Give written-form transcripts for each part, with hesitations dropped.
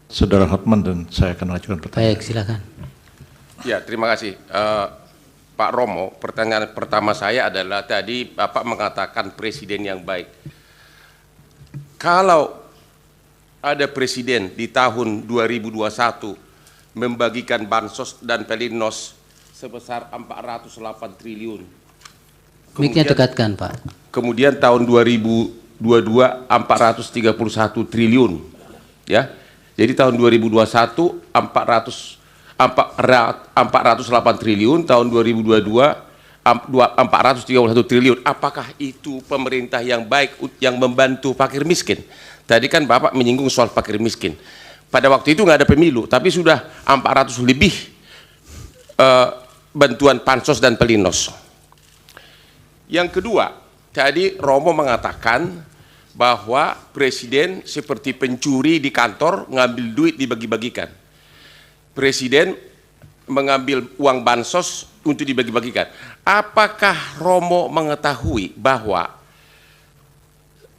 Saudara Hotman dan saya akan ajukan pertanyaan. Baik, silakan. Ya, terima kasih. Pak Romo, pertanyaan pertama saya adalah tadi Bapak mengatakan presiden yang baik. Kalau ada presiden di tahun 2021 membagikan bansos dan pelinsos sebesar 408 triliun. Mic-nya dekatkan, Pak. Kemudian tahun 2022 431 triliun. Ya. Jadi tahun 2021 408 triliun, tahun 2022 431 triliun. Apakah itu pemerintah yang baik yang membantu fakir miskin? Tadi kan Bapak menyinggung soal fakir miskin. Pada waktu itu nggak ada pemilu, tapi sudah 400 lebih bantuan pansos dan pelinsos. Yang kedua, tadi Romo mengatakan bahwa presiden seperti pencuri di kantor ngambil duit dibagi-bagikan. Presiden mengambil uang bansos untuk dibagi-bagikan. Apakah Romo mengetahui bahwa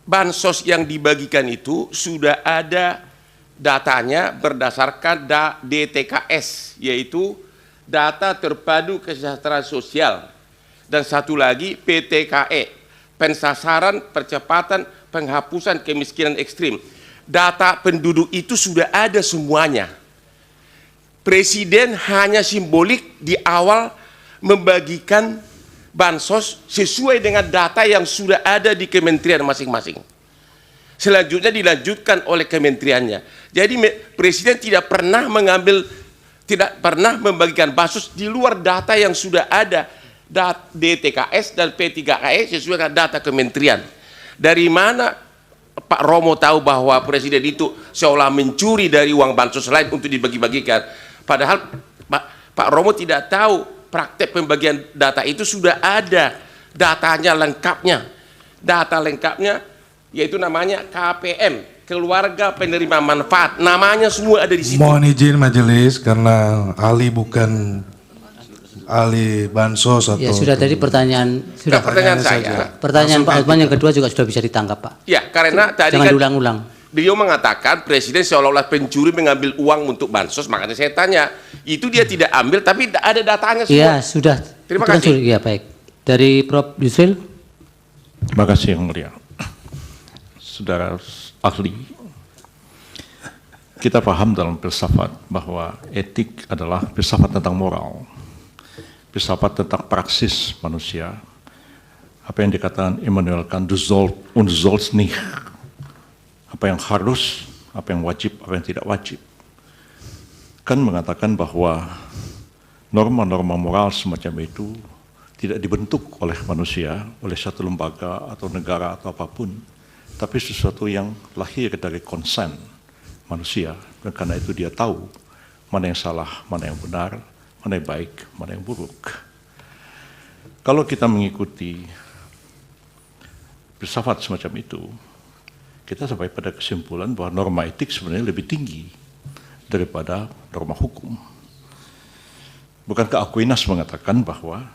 bansos yang dibagikan itu sudah ada datanya berdasarkan DTKS, yaitu data terpadu kesejahteraan sosial, dan satu lagi PTKE, pensasaran percepatan penghapusan kemiskinan ekstrim. Data penduduk itu sudah ada semuanya. Presiden hanya simbolik di awal membagikan bansos sesuai dengan data yang sudah ada di kementerian masing-masing. Selanjutnya dilanjutkan oleh kementeriannya. Jadi presiden tidak pernah membagikan bansos di luar data yang sudah ada, DTKS dan P3KE sesuai dengan data kementerian. Dari mana Pak Romo tahu bahwa presiden itu seolah mencuri dari uang bansos lain untuk dibagi-bagikan? Padahal Pak Romo tidak tahu praktek pembagian data itu sudah ada datanya lengkapnya. Data lengkapnya yaitu namanya KPM, keluarga penerima manfaat. Namanya semua ada di situ. Mohon izin majelis karena ahli bukan ahli bansos atau... Ya, sudah tadi pertanyaan, sudah pertanyaan saya. Pertanyaan Pak Hotman yang kedua juga sudah bisa ditangkap, Pak. Ya, karena tadi jangan kan diulang-ulang. Beliau mengatakan presiden seolah-olah pencuri mengambil uang untuk bansos, makanya saya tanya, itu dia tidak ambil tapi ada datanya semua. Iya, sudah. Terima Itu kan kasih. Ya, baik. Dari Prof. Yusril. Terima kasih Yang Mulia. Saudara ahli, kita paham dalam filsafat bahwa etik adalah filsafat tentang moral, filsafat tentang praksis manusia. Apa yang dikatakan Immanuel Kant, du sollst nicht, apa yang harus, apa yang wajib, apa yang tidak wajib. Kan mengatakan bahwa norma-norma moral semacam itu tidak dibentuk oleh manusia, oleh satu lembaga atau negara atau apapun, tapi sesuatu yang lahir dari konsen manusia, dan karena itu dia tahu mana yang salah, mana yang benar, mana yang baik, mana yang buruk. Kalau kita mengikuti filsafat semacam itu, kita sampai pada kesimpulan bahwa norma etik sebenarnya lebih tinggi daripada norma hukum. Bukankah Aquinas mengatakan bahwa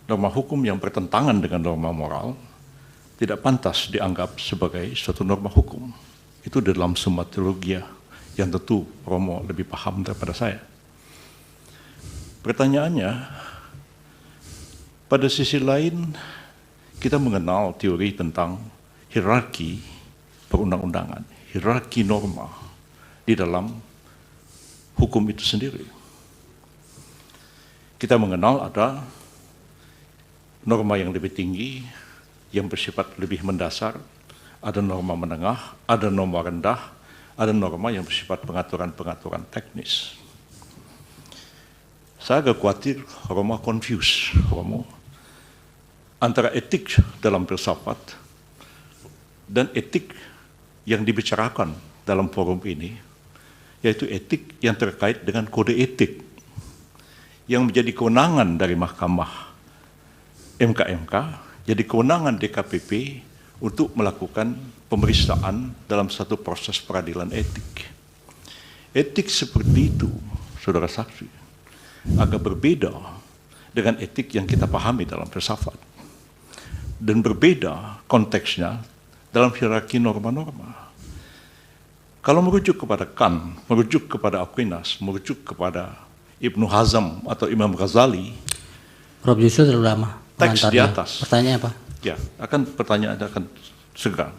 norma hukum yang bertentangan dengan norma moral tidak pantas dianggap sebagai suatu norma hukum? Itu dalam semua teologi yang tentu Romo lebih paham daripada saya. Pertanyaannya, pada sisi lain kita mengenal teori tentang hierarki perundang-undangan, hierarki norma di dalam hukum itu sendiri. Kita mengenal ada norma yang lebih tinggi, yang bersifat lebih mendasar, ada norma menengah, ada norma rendah, ada norma yang bersifat pengaturan-pengaturan teknis. Saya agak khawatir Romo confuse, Romo, antara etik dalam filsafat dan etik yang dibicarakan dalam forum ini, yaitu etik yang terkait dengan kode etik yang menjadi kewenangan dari Mahkamah MK, jadi kewenangan DKPP untuk melakukan pemeriksaan dalam satu proses peradilan etik. Etik seperti itu, saudara saksi, agak berbeda dengan etik yang kita pahami dalam filsafat, dan berbeda konteksnya dalam hierarki norma-norma. Kalau merujuk kepada Kant, merujuk kepada Aquinas, merujuk kepada Ibnu Hazm atau Imam Ghazali, Prof. Yusril terlalu lama teks di pengantarnya. atas. Pertanyaannya apa? Ya, pertanyaan akan segera.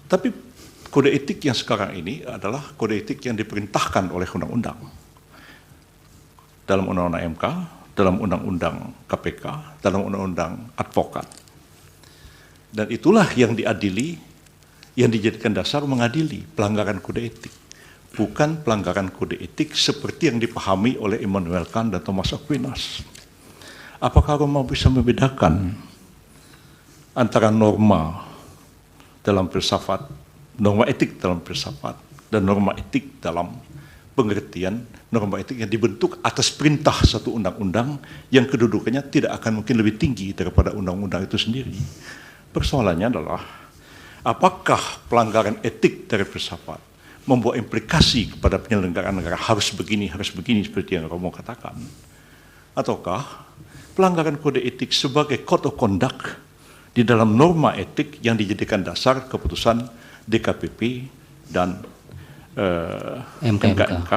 Tapi kode etik yang sekarang ini adalah kode etik yang diperintahkan oleh undang-undang. Dalam undang-undang MK, dalam undang-undang KPK, dalam undang-undang advokat. Dan itulah yang diadili, yang dijadikan dasar mengadili pelanggaran kode etik. Bukan pelanggaran kode etik seperti yang dipahami oleh Immanuel Kant dan Thomas Aquinas. Apakah Roma bisa membedakan antara norma dalam filsafat, norma etik dalam filsafat, dan norma etik dalam pengertian norma etik yang dibentuk atas perintah satu undang-undang yang kedudukannya tidak akan mungkin lebih tinggi daripada undang-undang itu sendiri. Persoalannya adalah apakah pelanggaran etik dari filsafat membawa implikasi kepada penyelenggaraan negara harus begini seperti yang Romo katakan, ataukah pelanggaran kode etik sebagai code of conduct di dalam norma etik yang dijadikan dasar keputusan DKPP dan MKMK,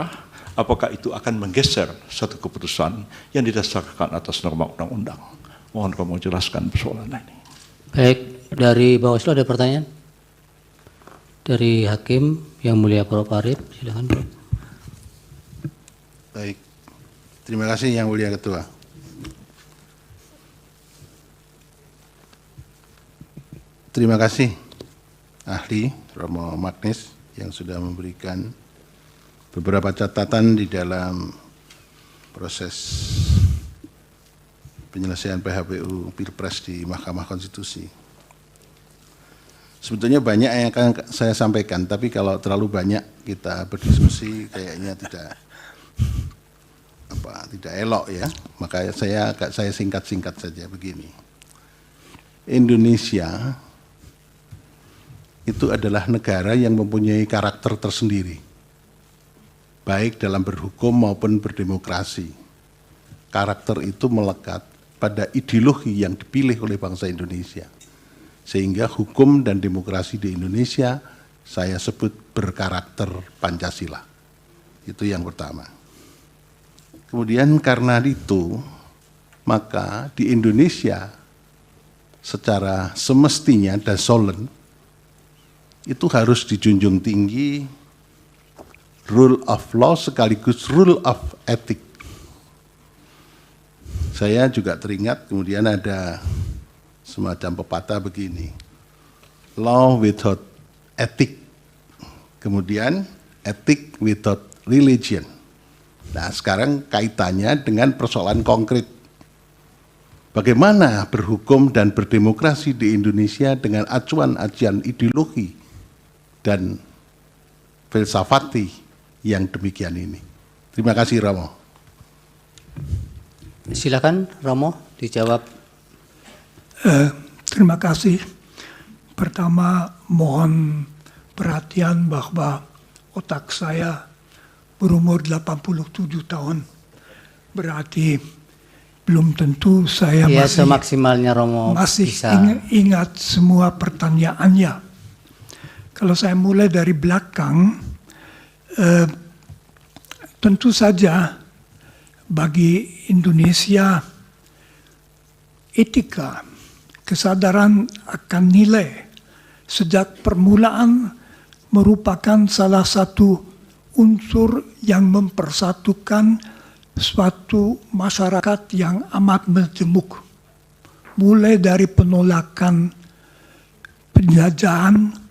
apakah itu akan menggeser satu keputusan yang didasarkan atas norma undang-undang? Mohon Romo jelaskan persoalan ini. Baik, dari Bawaslu ada pertanyaan? Dari Hakim yang mulia Prof. Arief, silakan Prof. Baik, terima kasih Yang Mulia Ketua. Terima kasih ahli Romo Magnis yang sudah memberikan beberapa catatan di dalam proses penyelesaian PHPU Pilpres di Mahkamah Konstitusi. Sebetulnya banyak yang akan saya sampaikan, tapi kalau terlalu banyak kita berdiskusi kayaknya tidak elok ya. Maka saya singkat-singkat saja begini. Indonesia itu adalah negara yang mempunyai karakter tersendiri, baik dalam berhukum maupun berdemokrasi. Karakter itu melekat pada ideologi yang dipilih oleh bangsa Indonesia. Sehingga hukum dan demokrasi di Indonesia saya sebut berkarakter Pancasila. Itu yang pertama. Kemudian karena itu, maka di Indonesia secara semestinya dan solen itu harus dijunjung tinggi rule of law sekaligus rule of ethic. Saya juga teringat kemudian ada semacam pepatah begini, law without ethic, kemudian ethic without religion. Nah sekarang kaitannya dengan persoalan konkret. Bagaimana berhukum dan berdemokrasi di Indonesia dengan acuan-acuan ideologi dan filsafati yang demikian ini. Terima kasih Romo. Silakan Romo dijawab. Terima kasih. Pertama, mohon perhatian bahwa otak saya berumur 87 tahun. Berarti belum tentu saya Ya, semaksimalnya Romo masih bisa. ingat semua pertanyaannya. Kalau saya mulai dari belakang, tentu saja bagi Indonesia etika, kesadaran akan nilai sejak permulaan merupakan salah satu unsur yang mempersatukan suatu masyarakat yang amat majemuk. Mulai dari penolakan penjajahan,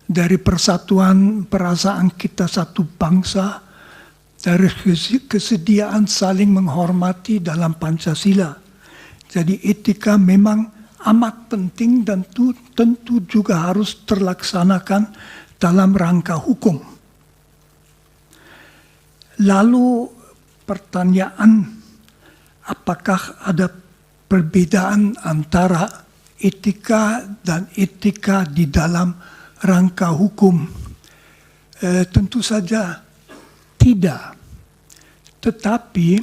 dari persatuan perasaan kita satu bangsa, dari kesediaan saling menghormati dalam Pancasila. Jadi etika memang amat penting dan tentu juga harus terlaksanakan dalam rangka hukum. Lalu pertanyaan, apakah ada perbedaan antara etika dan etika di dalam rangka hukum? Tentu saja tidak. Tetapi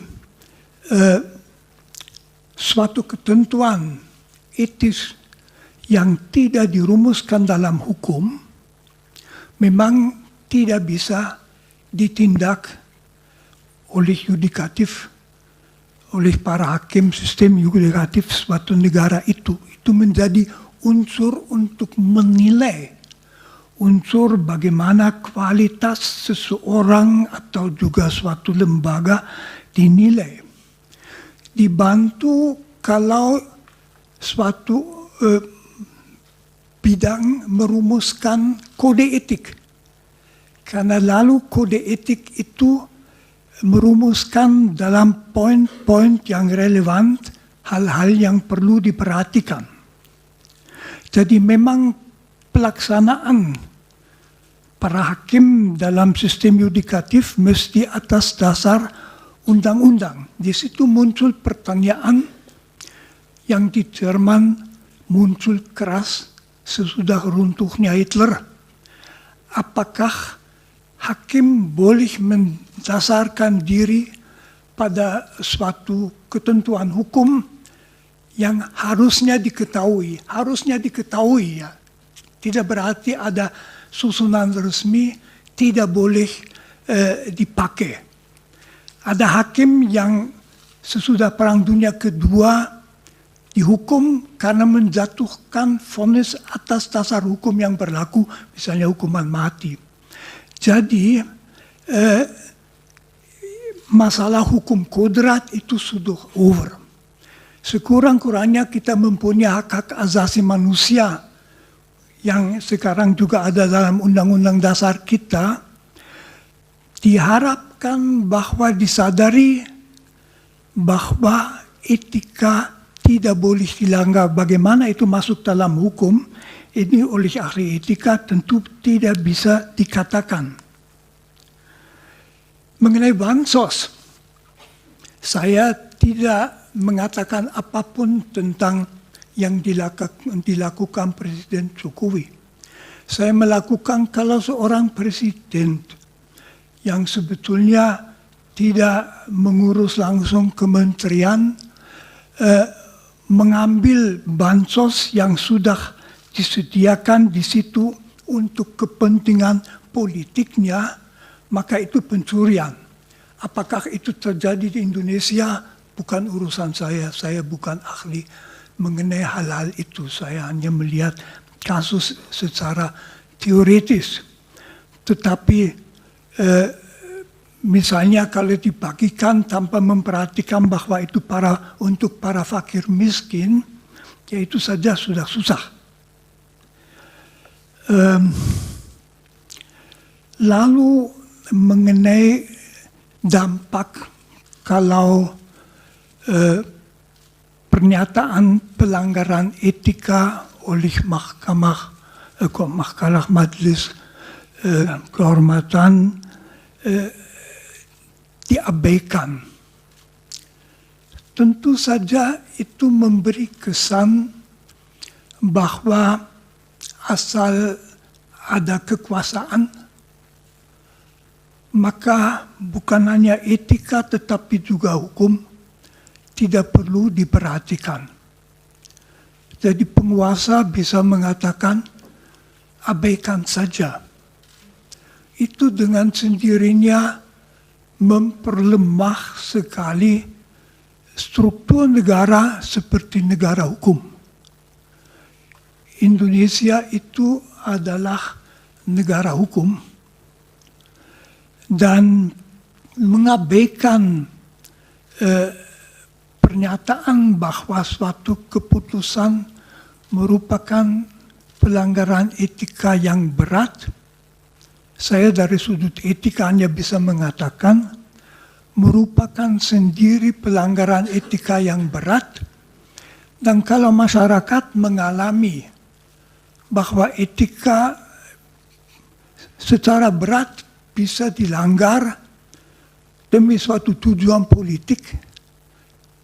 suatu ketentuan etis yang tidak dirumuskan dalam hukum memang tidak bisa ditindak oleh yudikatif, oleh para hakim sistem yudikatif suatu negara itu. Itu menjadi unsur untuk menilai, unsur bagaimana kualitas seseorang atau juga suatu lembaga dinilai. Dibantu kalau suatu bidang merumuskan kode etik. Karena lalu kode etik itu merumuskan dalam poin-poin yang relevan hal-hal yang perlu diperhatikan. Jadi memang pelaksanaan para hakim dalam sistem yudikatif mesti atas dasar undang-undang. Di situ muncul pertanyaan yang di Jerman muncul keras sesudah runtuhnya Hitler. Apakah hakim boleh mendasarkan diri pada suatu ketentuan hukum yang harusnya diketahui ya. Tidak berarti ada susunan resmi tidak boleh dipakai. Ada hakim yang sesudah Perang Dunia Kedua dihukum karena menjatuhkan vonis atas dasar hukum yang berlaku, misalnya hukuman mati. Jadi masalah hukum kodrat itu sudah over. Sekurang-kurangnya kita mempunyai hak-hak asasi manusia yang sekarang juga ada dalam undang-undang dasar kita. Diharapkan bahwa disadari bahwa etika tidak boleh dilanggar. Bagaimana itu masuk dalam hukum, ini oleh ahli etika tentu tidak bisa dikatakan. Mengenai bansos, saya tidak mengatakan apapun tentang yang dilakukan Presiden Jokowi. Saya melakukan kalau seorang presiden yang sebetulnya tidak mengurus langsung kementerian, mengambil bansos yang sudah disediakan di situ untuk kepentingan politiknya, maka itu pencurian. Apakah itu terjadi di Indonesia? Bukan urusan saya bukan ahli mengenai hal-hal itu. Saya hanya melihat kasus secara teoritis. Tetapi misalnya kalau dibagikan tanpa memperhatikan bahwa itu untuk para fakir miskin, ya itu saja sudah susah. Lalu mengenai dampak kalau pernyataan pelanggaran etika oleh mahkamah majelis kehormatan diabaikan. Tentu saja itu memberi kesan bahwa asal ada kekuasaan, maka bukan hanya etika tetapi juga hukum tidak perlu diperhatikan. Jadi penguasa bisa mengatakan abaikan saja. Itu dengan sendirinya memperlemah sekali struktur negara seperti negara hukum. Indonesia itu adalah negara hukum dan mengabaikan pernyataan bahwa suatu keputusan merupakan pelanggaran etika yang berat. Saya dari sudut etika hanya bisa mengatakan merupakan sendiri pelanggaran etika yang berat. Dan kalau masyarakat mengalami bahwa etika secara berat bisa dilanggar demi suatu tujuan politik,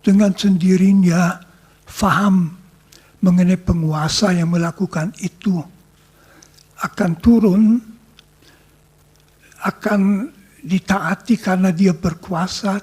dengan sendirinya faham mengenai penguasa yang melakukan itu akan turun, akan ditaati karena dia berkuasa, tidak